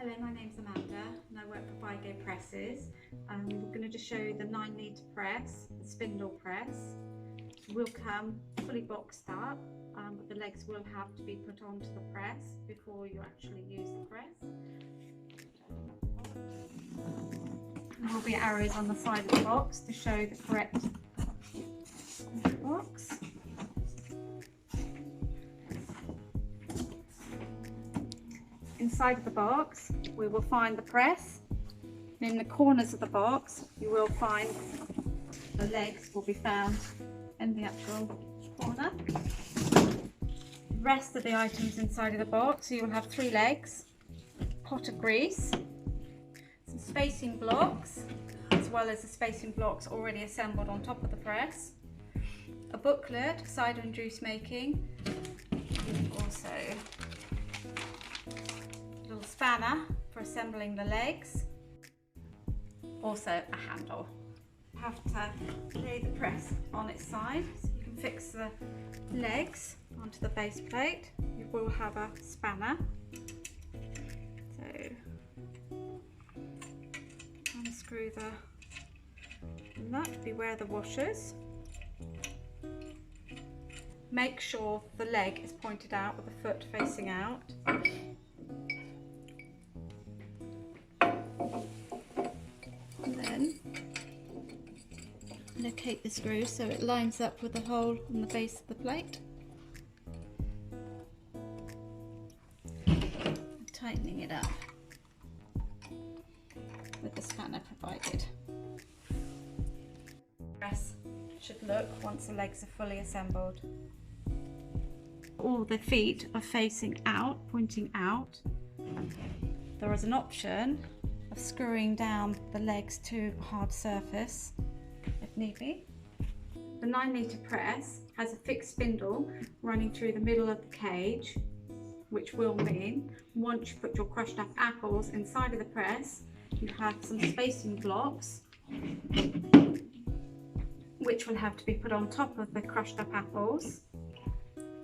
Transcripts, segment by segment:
Hello, my name's Amanda and I work for Vigo Presses. We're going to just show you the 9 litre press, the spindle press. It will come fully boxed up, but the legs will have to be put onto the press before you actually use the press. There will be arrows on the side of the box to show the correct box. Inside of the box we will find the press, and in the corners of the box you will find the legs will be found in the actual corner. The rest of the items inside of the box, so you will have 3 legs, a pot of grease, some spacing blocks, as well as the spacing blocks already assembled on top of the press, a booklet for cider and juice making, also spanner for assembling the legs, also a handle. You have to lay the press on its side so you can fix the legs onto the base plate. You will have a spanner, so unscrew the nut, beware the washers. Make sure the leg is pointed out with the foot facing out. Then locate the screw so it lines up with the hole on the base of the plate. Tightening it up with the spanner provided. The press should look once the legs are fully assembled. All the feet are facing out, pointing out. There is an option of screwing down the legs to a hard surface if need be. The 9 litre press has a fixed spindle running through the middle of the cage, which will mean once you put your crushed up apples inside of the press, you have some spacing blocks which will have to be put on top of the crushed up apples.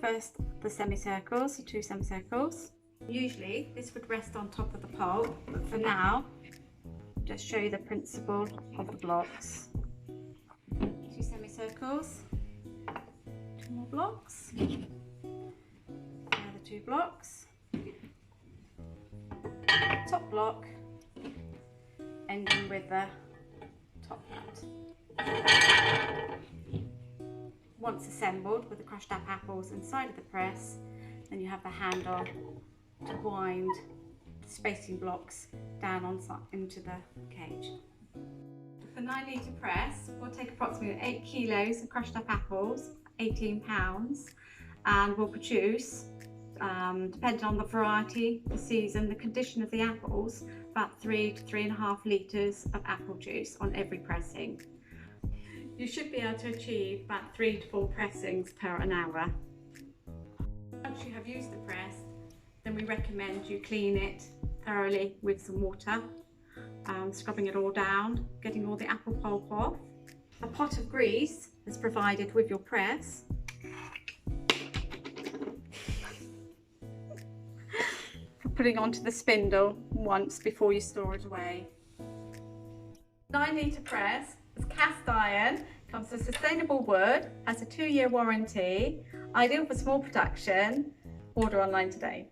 First the semicircles, the 2 semicircles. Usually this would rest on top of the pulp, but for now just show you the principle of the blocks. 2 semicircles, 2 more blocks, another 2 blocks, top block ending with the top nut. Once assembled with the crushed up apples inside of the press, then you have the handle to wind the spacing blocks down into the cage. The 9 litre press will take approximately 8 kilos of crushed up apples, 18 pounds, and will produce, depending on the variety, the season, the condition of the apples, about 3 to 3.5 litres of apple juice on every pressing. You should be able to achieve about 3 to 4 pressings per an hour. Once you have used the press, then we recommend you clean it thoroughly with some water, scrubbing it all down, getting all the apple pulp off. A pot of grease is provided with your press. For putting onto the spindle once before you store it away. 9 litre press is cast iron, comes with sustainable wood, has a 2-year warranty, ideal for small production. Order online today.